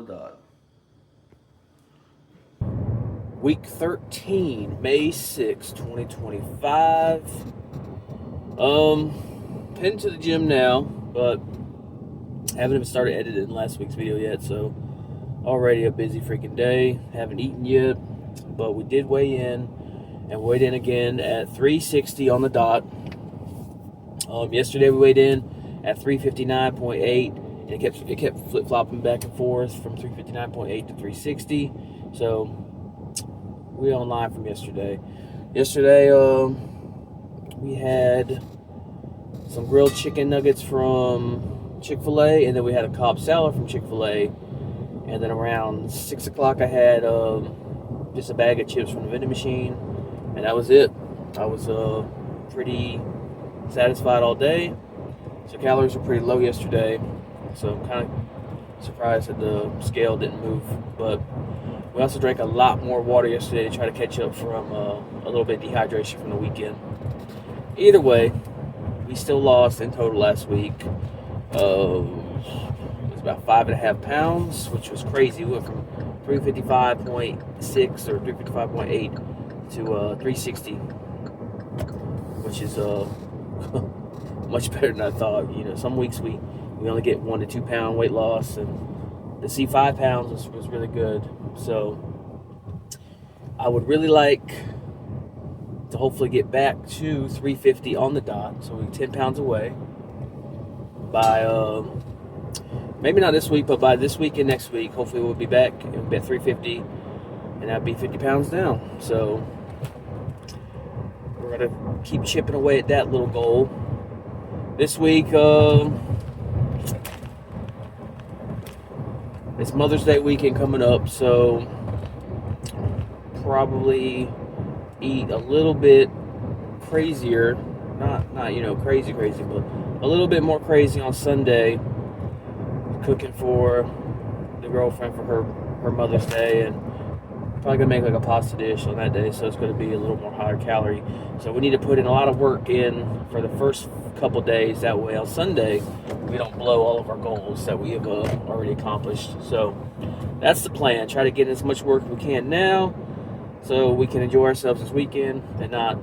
the dot. Week 13, May 6, 2025. Heading to the gym now, but haven't even started editing last week's video yet, so already a busy freaking day. Haven't eaten yet, but we did weigh in, and weighed in again at 360 on the dot. Yesterday we weighed in at 359.8, and it kept flip-flopping back and forth from 359.8 to 360. So we online from yesterday. Yesterday we had some grilled chicken nuggets from Chick-fil-A, and then we had a Cobb salad from Chick-fil-A. And then around 6 o'clock I had just a bag of chips from the vending machine, and that was it. I was pretty satisfied all day. So calories were pretty low yesterday, so I'm kind of surprised that the scale didn't move. But we also drank a lot more water yesterday to try to catch up from a little bit of dehydration from the weekend. Either way, we still lost in total last week. It was about 5.5 pounds, which was crazy. We went from 355.6 or 355.8 to 360, which is much better than I thought. You know, some weeks we only get 1 to 2 pound weight loss, and to see 5 pounds was really good. So I would really like to hopefully get back to 350 on the dot, so we're 10 pounds away by maybe not this week, but by this week and next week, hopefully we'll be back at 350, and that'd be 50 pounds down. So we're gonna keep chipping away at that little goal. This week, it's Mother's Day weekend coming up, so probably eat a little bit crazier, not crazy, but a little bit more crazy on Sunday, cooking for the girlfriend for her Mother's Day, and probably gonna make like a pasta dish on that day, so it's gonna be a little more higher calorie. So we need to put in a lot of work in for the first couple days, that way on Sunday we don't blow all of our goals that we have already accomplished. So that's the plan. Try to get as much work as we can now, so we can enjoy ourselves this weekend and not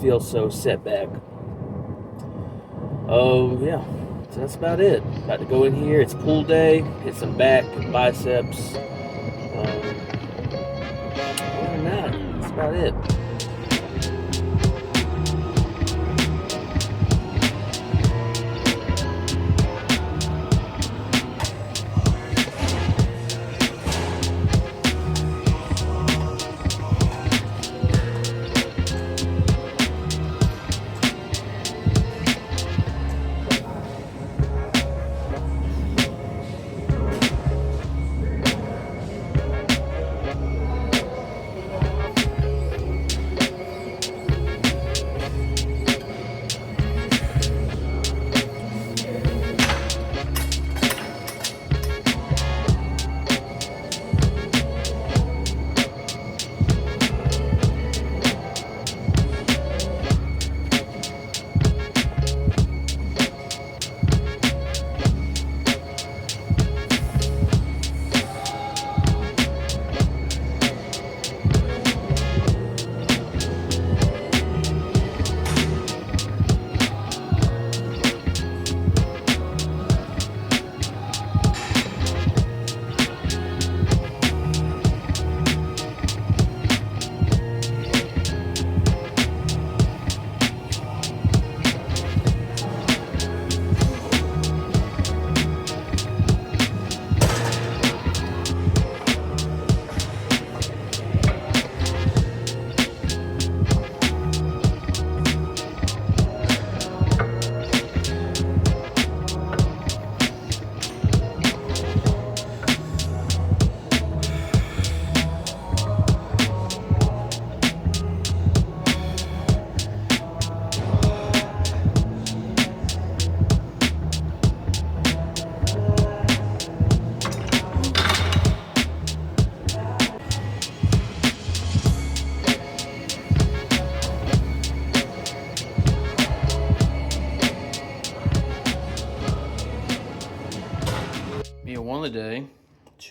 feel so set back. Yeah, so that's about it. About to go in here. It's pool day. Hit some back and biceps. Other than that, that's about it.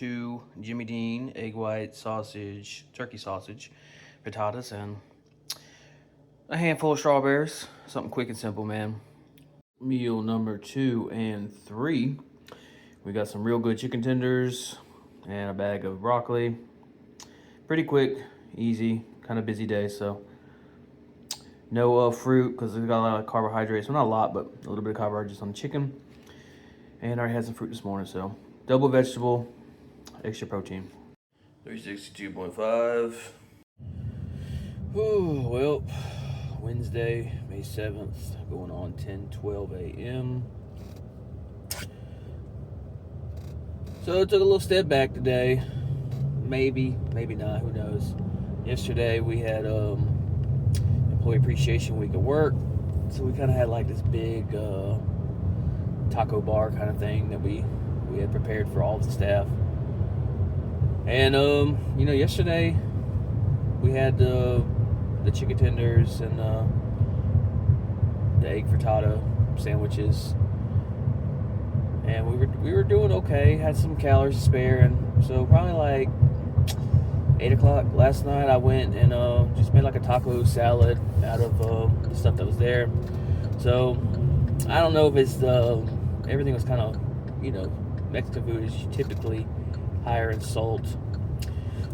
2 Jimmy Dean egg white sausage, turkey sausage, frittatas, and a handful of strawberries. Something quick and simple, man. Meal number 2 and 3. We got some real good chicken tenders and a bag of broccoli. Pretty quick, easy, kind of busy day, so no fruit because we've got a lot of carbohydrates. Well, not a lot, but a little bit of carbohydrates on the chicken. And I already had some fruit this morning, so double vegetable, extra protein. 362.5. Oh, well, Wednesday, May 7th, going on 10:12 a.m. So I took a little step back today. Maybe not, who knows. Yesterday we had Employee Appreciation Week at work. So we kind of had like this big taco bar kind of thing that we had prepared for all the staff. And, yesterday we had the chicken tenders and the egg frittata sandwiches. And we were doing okay, had some calories to spare, and so probably like 8 o'clock last night I went and just made like a taco salad out of the stuff that was there. So I don't know if it's everything was kind of, Mexican food is typically higher in salt.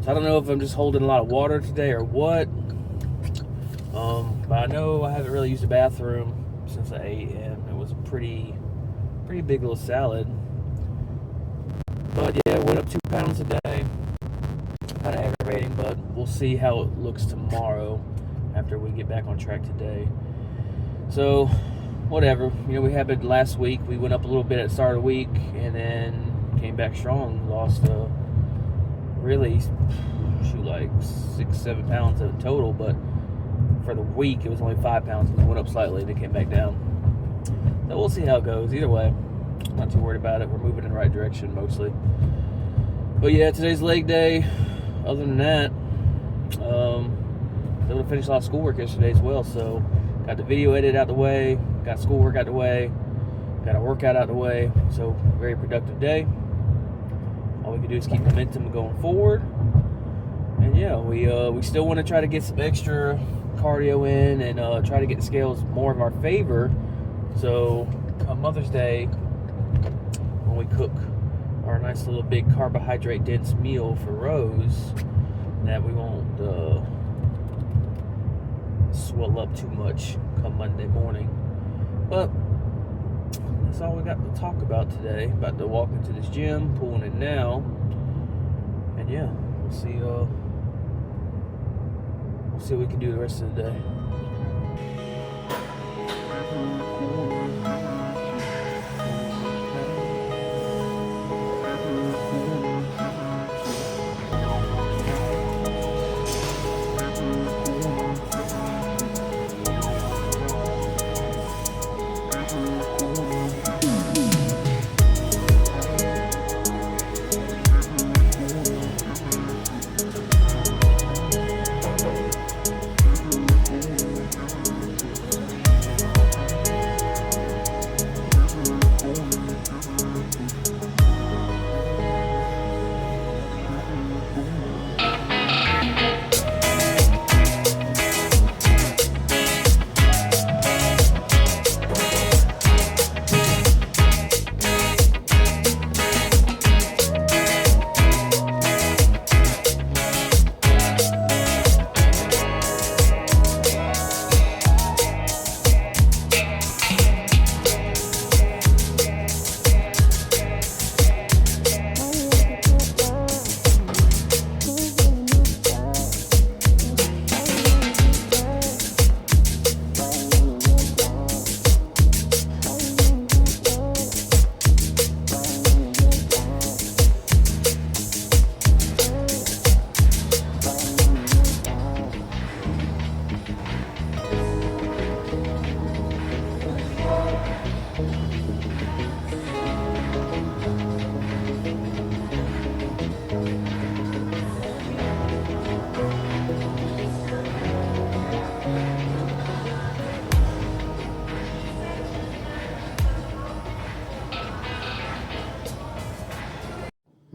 So I don't know if I'm just holding a lot of water today or what. But I know I haven't really used the bathroom since I ate, and it was a pretty big little salad. But yeah, it went up 2 pounds a day. Kind of aggravating, but we'll see how it looks tomorrow after we get back on track today. So, whatever. We had it last week. We went up a little bit at the start of the week and then came back strong. Lost really, like 6-7 pounds in total, but for the week it was only 5 pounds. It went up slightly and it came back down. So we'll see how it goes. Either way, I'm not too worried about it. We're moving in the right direction mostly. But yeah, today's leg day. Other than that, I was able to finish a lot of schoolwork yesterday as well. So got the video edit out the way, got schoolwork out the way, got a workout out the way. So very productive day. All we can do is keep momentum going forward. And yeah, we still want to try to get some extra cardio in and try to get the scales more in our favor. So on Mother's Day, when we cook our nice little big carbohydrate dense meal for Rose, that we won't swell up too much come Monday morning. But that's all we got to talk about today. About to walk into this gym, pulling in now, and yeah, we'll see what we can do the rest of the day.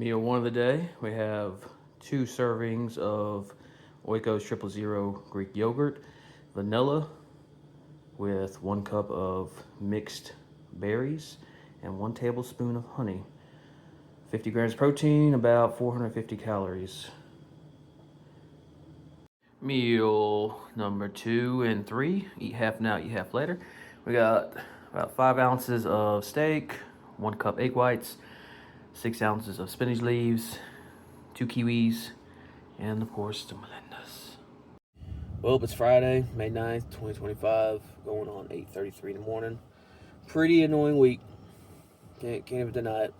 Meal one of the day, we have 2 servings of Oikos 000 Greek yogurt, vanilla, with 1 cup of mixed berries and 1 tablespoon of honey. 50 grams protein, about 450 calories. Meal number 2 and 3, eat half now, eat half later. We got about 5 ounces of steak, 1 cup egg whites, 6 ounces of spinach leaves, 2 kiwis, and of course the Melindas. Well, it's Friday, May 9th, 2025, going on 8:33 in the morning. Pretty annoying week. Can't even deny it.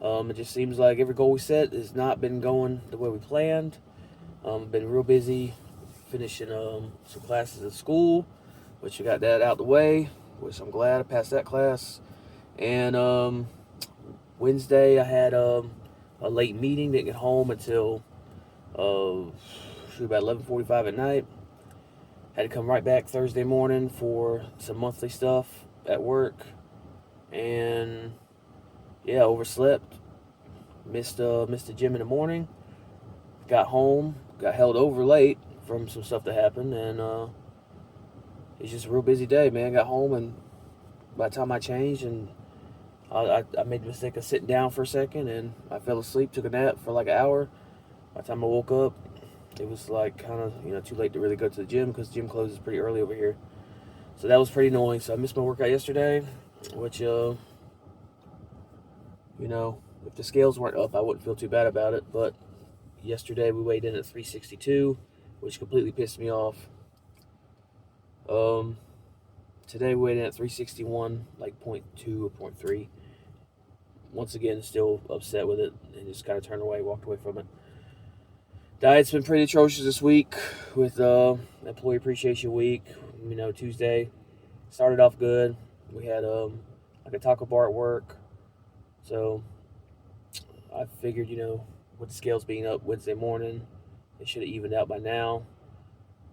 It just seems like every goal we set has not been going the way we planned. Been real busy finishing some classes at school, which I got that out the way, which I'm glad I passed that class. And Wednesday I had a late meeting, didn't get home until about 11:45 at night. Had to come right back Thursday morning for some monthly stuff at work, and yeah, overslept. Missed the gym in the morning. Got home, got held over late from some stuff that happened, and it's just a real busy day, man. Got home, and by the time I changed, and I made the mistake of sitting down for a second, and I fell asleep, took a nap for like an hour. By the time I woke up, it was like kind of too late to really go to the gym because the gym closes pretty early over here. So that was pretty annoying. So I missed my workout yesterday, which if the scales weren't up, I wouldn't feel too bad about it. But yesterday we weighed in at 362, which completely pissed me off. Today we weighed in at 361, like 0.2 or 0.3. Once again, still upset with it, and just kind of turned away, walked away from it. Diet's been pretty atrocious this week with Employee Appreciation Week. Tuesday started off good. We had like a taco bar at work, so I figured with the scales being up Wednesday morning, it should have evened out by now.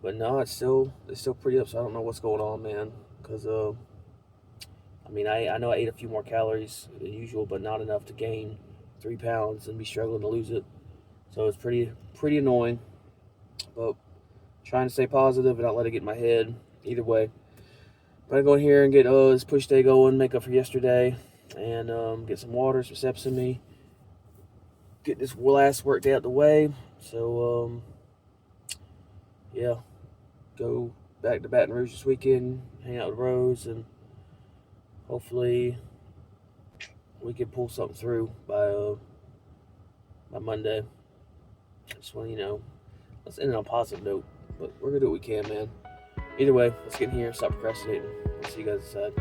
But no, it's still pretty up. So I don't know what's going on, man. Because I know I ate a few more calories than usual, but not enough to gain 3 pounds and be struggling to lose it. So it's pretty annoying, but trying to stay positive and not let it get in my head. Either way, I'm gonna go in here and get this push day going, make up for yesterday, and get some water, some steps in me, get this last work day out the way. So yeah, go back to Baton Rouge this weekend, hang out with Rose, and hopefully we can pull something through by Monday. I just want let's end it on a positive note, but we're gonna do what we can, man. Either way, let's get in here, stop procrastinating. I'll see you guys inside.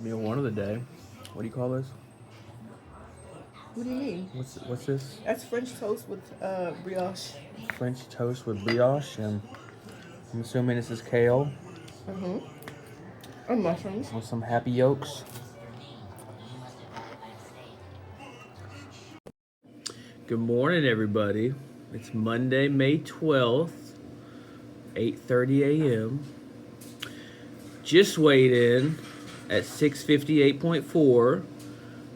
Meal one of the day. What do you call this? What do you mean? What's this? That's French toast with brioche. French toast with brioche, and I'm assuming this is kale. Mm-hmm. And mushrooms. With some happy yolks. Good morning, everybody. It's Monday, May 12th, 8:30 a.m. Just weighed in at 658.4.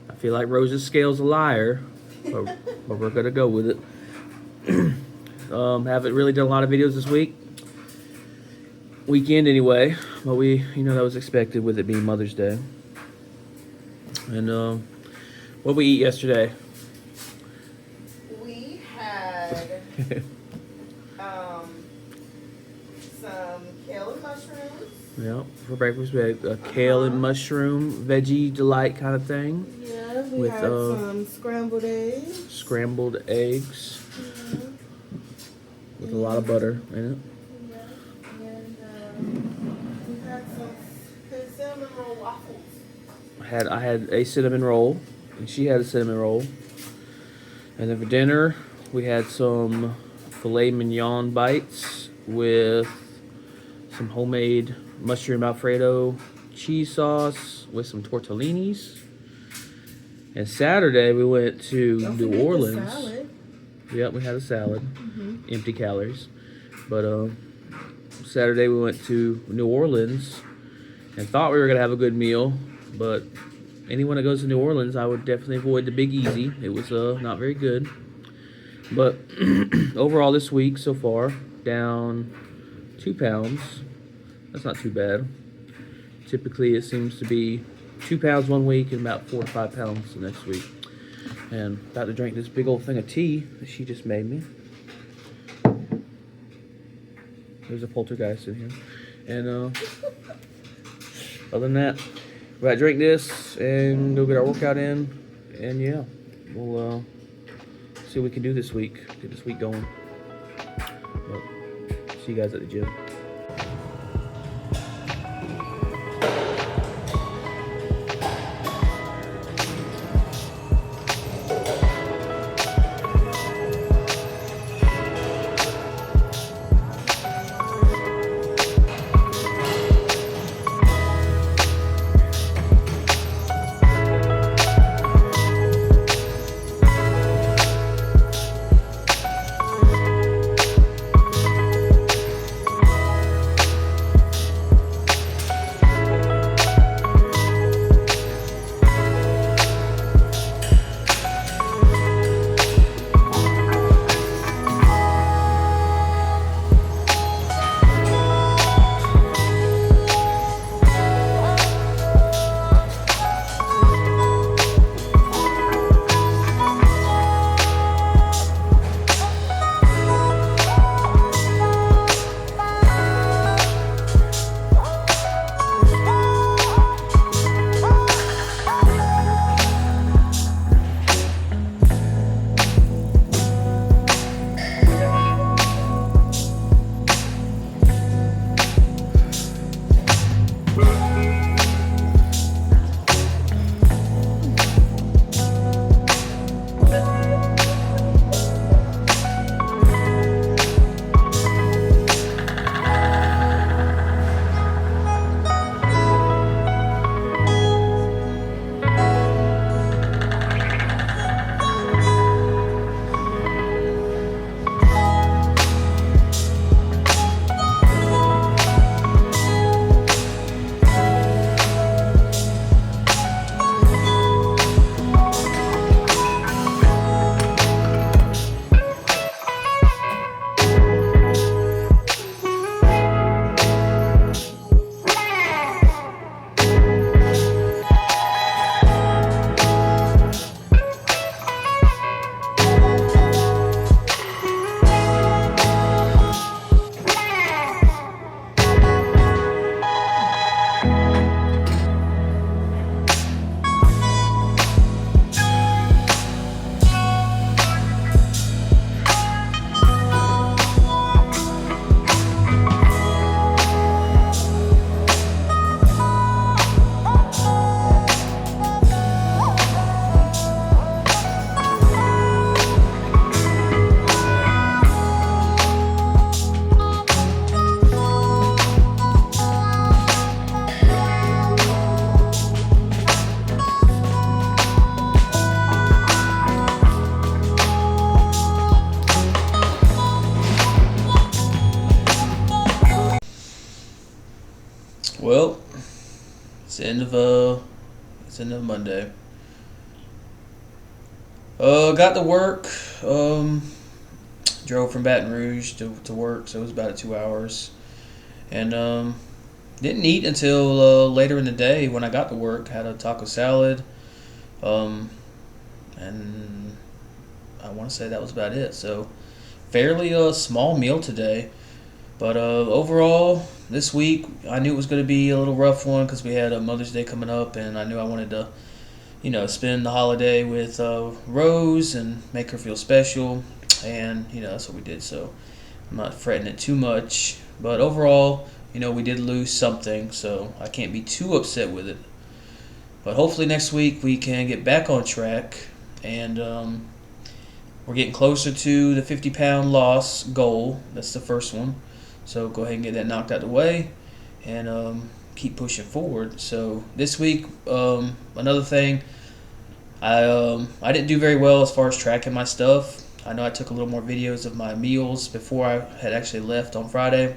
I feel like Rose's scale's a liar, but we're gonna go with it. Haven't really done a lot of videos this weekend anyway, but that was expected with it being Mother's Day. And what did we eat yesterday? We had some kale and mushrooms. Yeah, for breakfast we had a kale and mushroom veggie delight kind of thing. Yeah, we with had some scrambled eggs. Scrambled eggs. Mm-hmm. With a lot of butter in it. Yeah, and we had some cinnamon roll waffles. I had a cinnamon roll, and she had a cinnamon roll. And then for dinner, we had some filet mignon bites with some homemade mushroom Alfredo cheese sauce with some tortellinis. And Saturday, we went to New Orleans. Salad. Yep, we had a salad. Mm-hmm. Empty calories. But Saturday, we went to New Orleans and thought we were going to have a good meal. But anyone that goes to New Orleans, I would definitely avoid the Big Easy. It was not very good. But overall this week so far, down 2 pounds. That's not too bad. Typically it seems to be 2 pounds one week and about 4 to 5 pounds the next week. And about to drink this big old thing of tea that she just made me. There's a poltergeist in here. And other than that, we're about to drink this and go get our workout in. And yeah, we'll see what we can do this week. Get this week going. But see you guys at the gym. It's the end of Monday. Got to work. Drove from Baton Rouge to work, so it was about 2 hours. And didn't eat until later in the day when I got to work. Had a taco salad. And I want to say that was about it. So fairly small meal today. But overall, this week, I knew it was going to be a little rough one because we had a Mother's Day coming up, and I knew I wanted to, spend the holiday with Rose and make her feel special, and, that's what we did, so I'm not fretting it too much. But overall, we did lose something, so I can't be too upset with it. But hopefully next week we can get back on track, and we're getting closer to the 50-pound loss goal. That's the first one. So go ahead and get that knocked out of the way and keep pushing forward. So this week, another thing, I didn't do very well as far as tracking my stuff. I know I took a little more videos of my meals before I had actually left on Friday.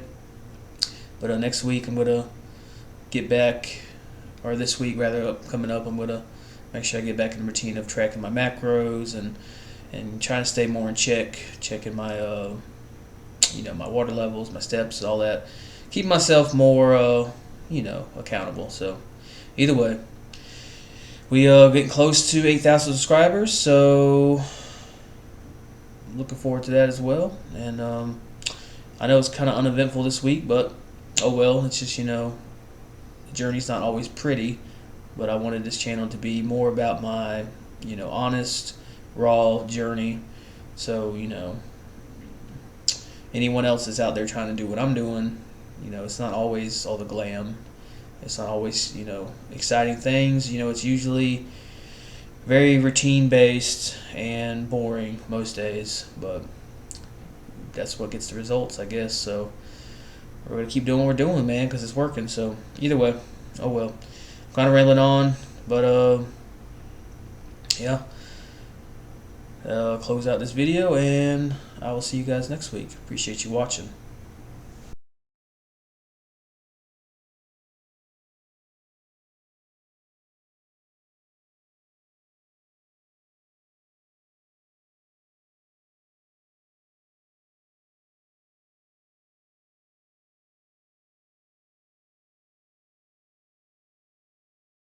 But next week I'm going to get back, or this week rather, coming up, I'm going to make sure I get back in the routine of tracking my macros and trying to stay more in check, checking my my water levels, my steps, all that. Keep myself more, accountable. So, either way, we getting close to 8,000 subscribers. So, I'm looking forward to that as well. And I know it's kind of uneventful this week, but oh well. It's just the journey's not always pretty. But I wanted this channel to be more about my honest, raw journey. So anyone else that's out there trying to do what I'm doing, it's not always all the glam. It's not always, exciting things. It's usually very routine-based and boring most days. But that's what gets the results, I guess. So we're going to keep doing what we're doing, man, because it's working. So either way, oh well. I'm kind of rambling on, but yeah. Close out this video, and I will see you guys next week. Appreciate you watching.